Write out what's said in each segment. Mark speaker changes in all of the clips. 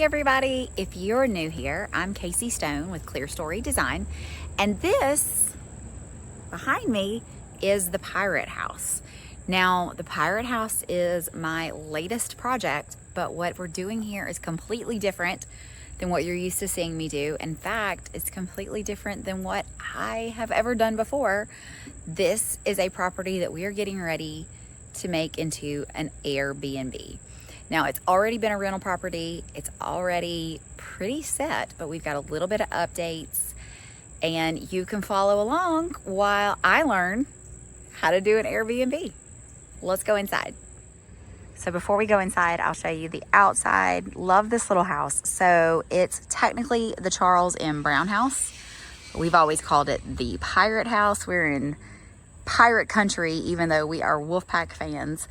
Speaker 1: everybody. If you're new here, I'm Kasey Stone with Clerestory Design, and this behind me is the Pirate House. Now, the Pirate House is my latest project, but what we're doing here is completely different than what you're used to seeing me do. In fact, it's completely different than what I have ever done before. This is a property that we are getting ready to make into an Airbnb. Now, it's already been a rental property. It's already pretty set, but we've got a little bit of updates, and you can follow along while I learn how to do an Airbnb. Let's go inside. So before we go inside, I'll show you the outside. Love this little house. So it's technically the Charles M. Brown house. We've always called it the Pirate House. We're in pirate country, even though we are Wolfpack fans.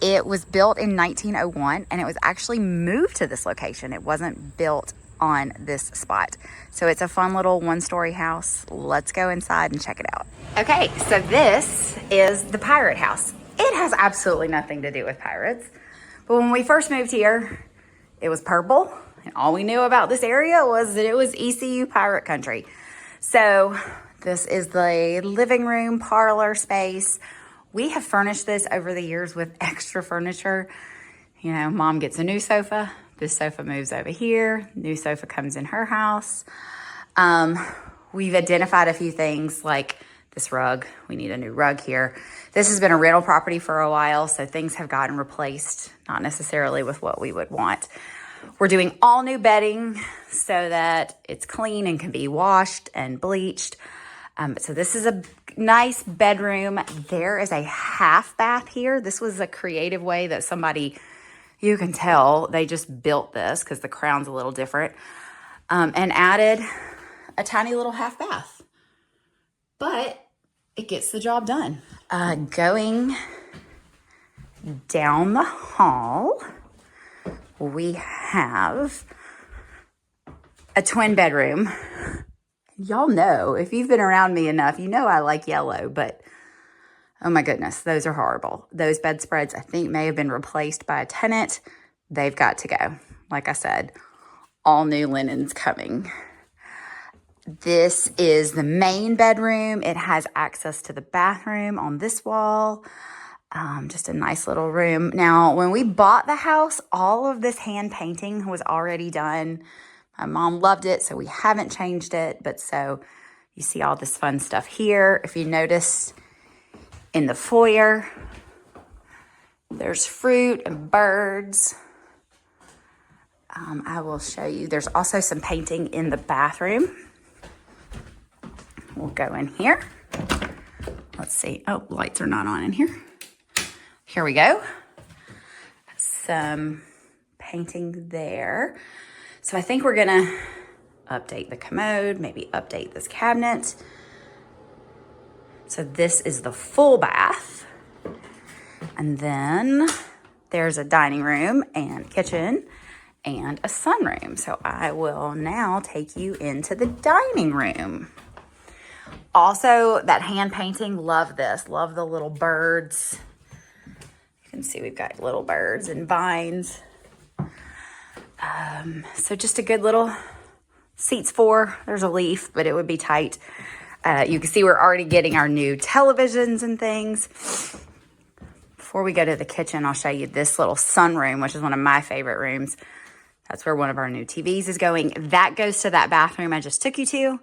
Speaker 1: It was built in 1901, and it was actually moved to this location. It wasn't built on this spot. So it's a fun little one-story house. Let's go inside and check it out. Okay, so this is the Pirate House. It has absolutely nothing to do with pirates. But when we first moved here, it was purple, and all we knew about this area was that it was ECU pirate country. So this is the living room parlor space. We have furnished this over the years with extra furniture. You know, mom gets a new sofa. This sofa moves over here. New sofa comes in her house. We've identified a few things like this rug. We need a new rug here. This has been a rental property for a while, so things have gotten replaced, not necessarily with what we would want. We're doing all new bedding so that it's clean and can be washed and bleached. So this is a nice bedroom. There is a half bath here. This was a creative way that somebody, you can tell, they just built this because the crown's a little different, and added a tiny little half bath. But it gets the job done. Going down the hall, we have a twin bedroom. Y'all know, if you've been around me enough, you know I like yellow, but oh my goodness, those are horrible. Those bedspreads, I think, may have been replaced by a tenant. They've got to go. Like I said, all new linens coming. This is the main bedroom. It has access to the bathroom on this wall. Just a nice little room. Now, when we bought the house, all of this hand painting was already done. My mom loved it, so we haven't changed it. But so you see all this fun stuff here. If you notice in the foyer, there's fruit and birds. I will show you. There's also some painting in the bathroom. We'll go in here. Let's see. Oh, lights are not on in here. Here we go. Some painting there. So I think we're gonna update the commode, maybe update this cabinet. So this is the full bath. And then there's a dining room and kitchen and a sunroom. So I will now take you into the dining room. Also, that hand painting, love this. Love the little birds. You can see we've got little birds and vines. So just a good little seats for. There's a leaf, but it would be tight. You can see we're already getting our new televisions and things. Before we go to the kitchen, I'll show you this little sunroom, which is one of my favorite rooms. That's where one of our new TVs is going. That goes to that bathroom I just took you to.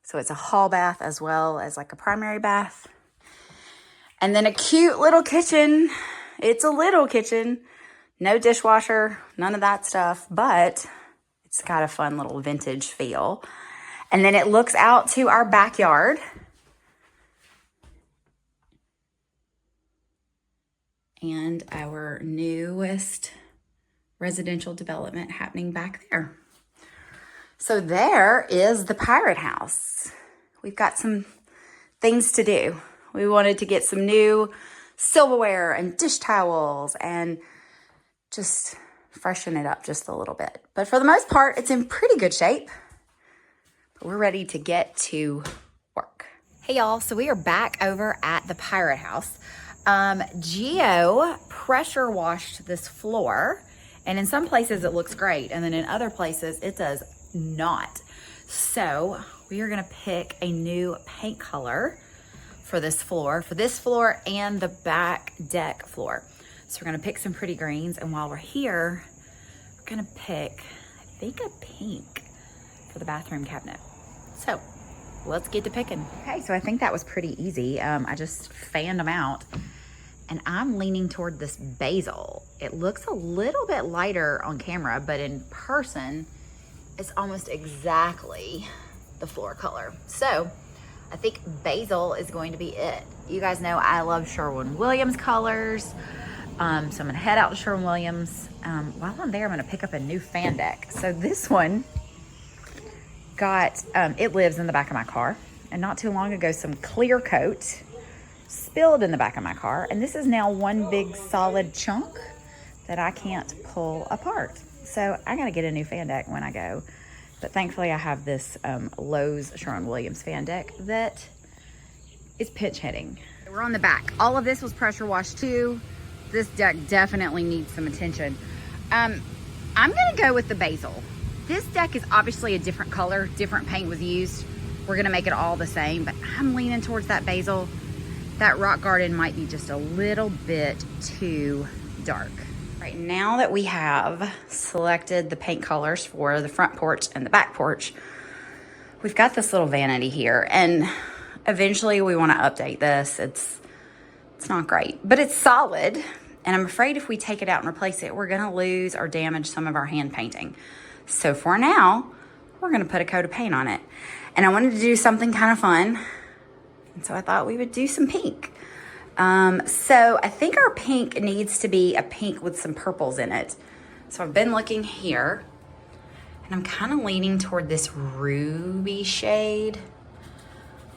Speaker 1: So it's a hall bath as well as like a primary bath. And then a cute little kitchen. It's a little kitchen. No dishwasher, none of that stuff, but it's got a fun little vintage feel. And then it looks out to our backyard. And our newest residential development happening back there. So there is the Pirate House. We've got some things to do. We wanted to get some new silverware and dish towels and just freshen it up just a little bit. But for the most part, it's in pretty good shape. But we're ready to get to work. Hey y'all, so we are back over at the Pirate House. Gio pressure washed this floor And in some places it looks great, and then in other places it does not. So we are gonna pick a new paint color for this floor and the back deck floor. So we're gonna pick some pretty greens, and while we're here, we're gonna pick, I think, a pink for the bathroom cabinet. So let's get to picking. Okay, so I think that was pretty easy. I just fanned them out, and I'm leaning toward this basil. It looks a little bit lighter on camera, but in person, it's almost exactly the floor color. So I think basil is going to be it. You guys know I love Sherwin-Williams colors. So I'm gonna head out to Sherwin-Williams. While I'm there, I'm gonna pick up a new fan deck. So this one got, it lives in the back of my car. And not too long ago, some clear coat spilled in the back of my car. And this is now one big solid chunk that I can't pull apart. So I gotta get a new fan deck when I go. But thankfully I have this Lowe's Sherwin-Williams fan deck that is pinch hitting. We're on the back. All of this was pressure washed too. This deck definitely needs some attention. I'm gonna go with the basil. This deck is obviously a different color, different paint was used. We're gonna make it all the same, but I'm leaning towards that basil. That rock garden might be just a little bit too dark. Right, now that we have selected the paint colors for the front porch and the back porch, we've got this little vanity here, and eventually we want to update this. It's not great, but it's solid, and I'm afraid if we take it out and replace it, we're gonna lose or damage some of our hand painting. So for now, we're gonna put a coat of paint on it. And I wanted to do something kind of fun, and so I thought we would do some pink. So I think our pink needs to be a pink with some purples in it. So I've been looking here, and I'm kind of leaning toward this ruby shade.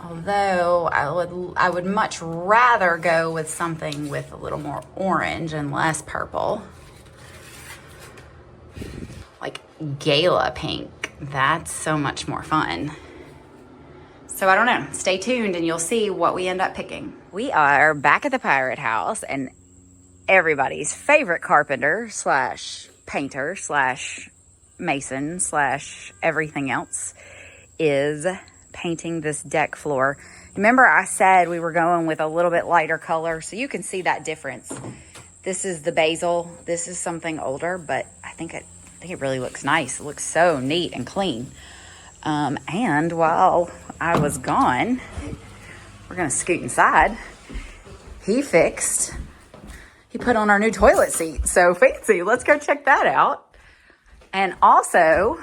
Speaker 1: Although I would much rather go with something with a little more orange and less purple. Like gala pink. That's so much more fun. So I don't know, stay tuned and you'll see what we end up picking. We are back at the Pirate House, and everybody's favorite carpenter slash painter slash mason slash everything else is painting this deck floor. Remember I said we were going with a little bit lighter color, so you can see that difference. This is the basil, this is something older, but I think it really looks nice. It looks so neat and clean. And while I was gone, we're gonna scoot inside. He put on our new toilet seat. So fancy, let's go check that out. And also,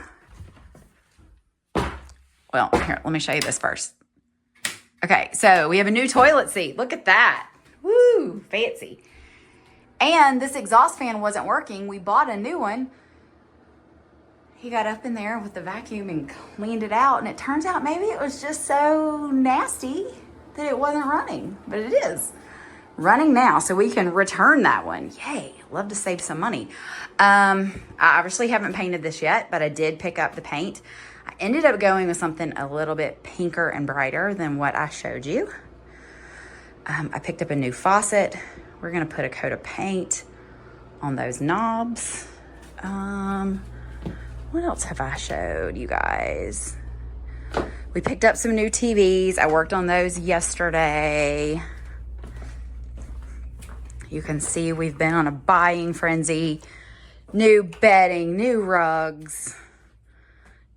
Speaker 1: well, here, let me show you this first. Okay, so we have a new toilet seat. Look at that. Woo, fancy. And this exhaust fan wasn't working. We bought a new one. He got up in there with the vacuum and cleaned it out, and it turns out maybe it was just so nasty that it wasn't running, but it is running now, so we can return that one. Yay, love to save some money. I obviously haven't painted this yet, but I did pick up the paint. I ended up going with something a little bit pinker and brighter than what I showed you. I picked up a new faucet. We're gonna put a coat of paint on those knobs. What else have I showed you guys? We picked up some new TVs. I worked on those yesterday. You can see we've been on a buying frenzy. New bedding, new rugs,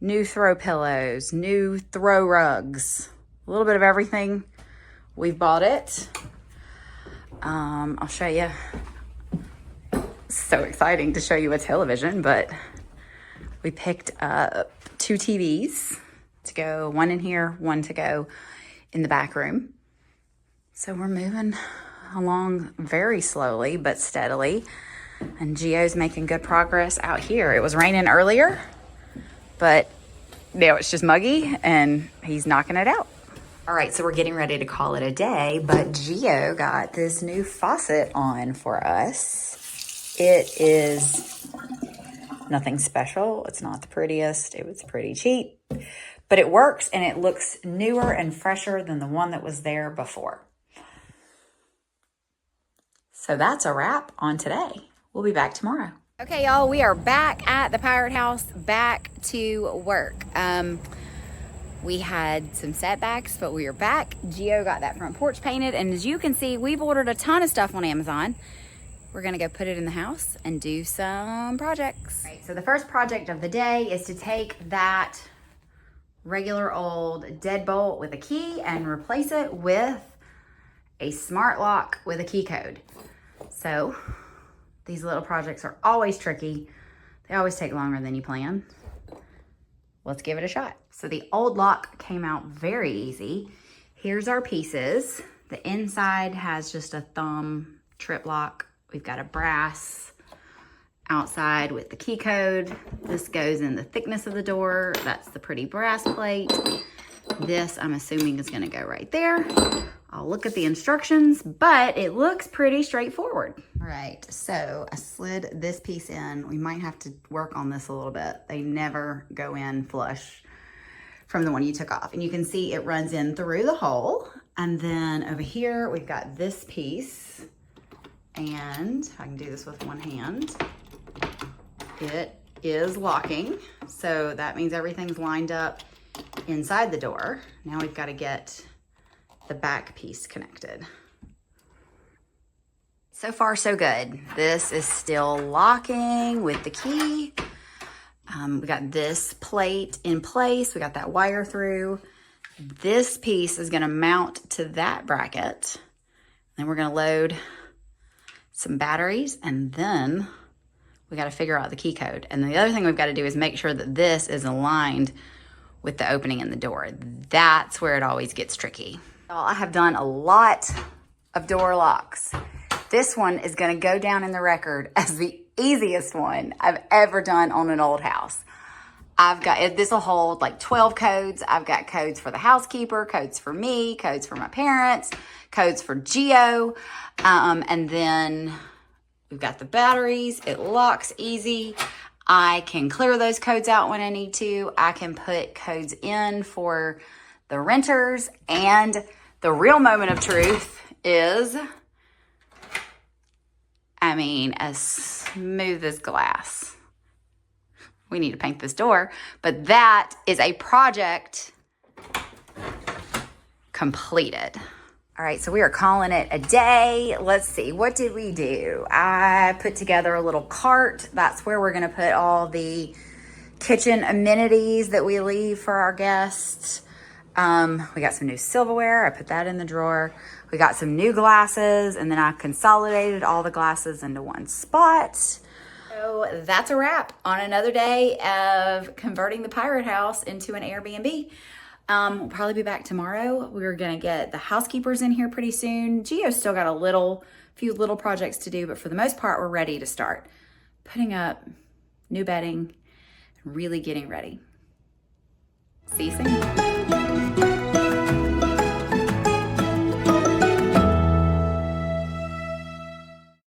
Speaker 1: new throw pillows, new throw rugs. A little bit of everything. We've bought it. I'll show you. So exciting to show you a television, but we picked up 2 TVs to go, one in here, one to go in the back room. So we're moving along very slowly but steadily, and Gio's making good progress out here. It was raining earlier, but now it's just muggy and he's knocking it out. All right, so we're getting ready to call it a day, but Gio got this new faucet on for us. It is nothing special. It's not the prettiest. It was pretty cheap, but it works and it looks newer and fresher than the one that was there before. So that's a wrap on today. We'll be back tomorrow. Okay, y'all, we are back at the Pirate House, back to work. We had some setbacks, but we are back. Gio got that front porch painted, and as you can see, we've ordered a ton of stuff on Amazon. We're gonna go put it in the house and do some projects. Right, so the first project of the day is to take that regular old deadbolt with a key and replace it with a smart lock with a key code. So these little projects are always tricky. They always take longer than you plan. Let's give it a shot. So the old lock came out very easy. Here's our pieces. The inside has just a thumb trip lock. We've got a brass outside with the key code. This goes in the thickness of the door. That's the pretty brass plate. This, I'm assuming, is gonna go right there. I'll look at the instructions, but it looks pretty straightforward. All right, so I slid this piece in. We might have to work on this a little bit. They never go in flush from the one you took off. And you can see it runs in through the hole. And then over here, we've got this piece. And I can do this with one hand. It is locking. So that means everything's lined up inside the door. Now we've got to get the back piece connected. So far, so good. This is still locking with the key. We got this plate in place. We got that wire through. This piece is gonna mount to that bracket. Then we're gonna load some batteries, and then we gotta figure out the key code. And the other thing we've gotta do is make sure that this is aligned with the opening in the door. That's where it always gets tricky. I have done a lot of door locks. This one is gonna go down in the record as the easiest one I've ever done on an old house. I've got, this will hold like 12 codes. I've got codes for the housekeeper, codes for me, codes for my parents, codes for Gio. And then we've got the batteries. It locks easy. I can clear those codes out when I need to. I can put codes in for the renters. And the real moment of truth is, I mean, as smooth as glass. We need to paint this door, but that is a project completed. All right, so we are calling it a day. Let's see, what did we do? I put together a little cart. That's where we're gonna put all the kitchen amenities that we leave for our guests. We got some new silverware. I put that in the drawer. We got some new glasses, and then I consolidated all the glasses into one spot. So that's a wrap on another day of converting the Pirate House into an Airbnb. We'll probably be back tomorrow. We're gonna get the housekeepers in here pretty soon. Gio's still got a few little projects to do, but for the most part, we're ready to start putting up new bedding and really getting ready. See you soon.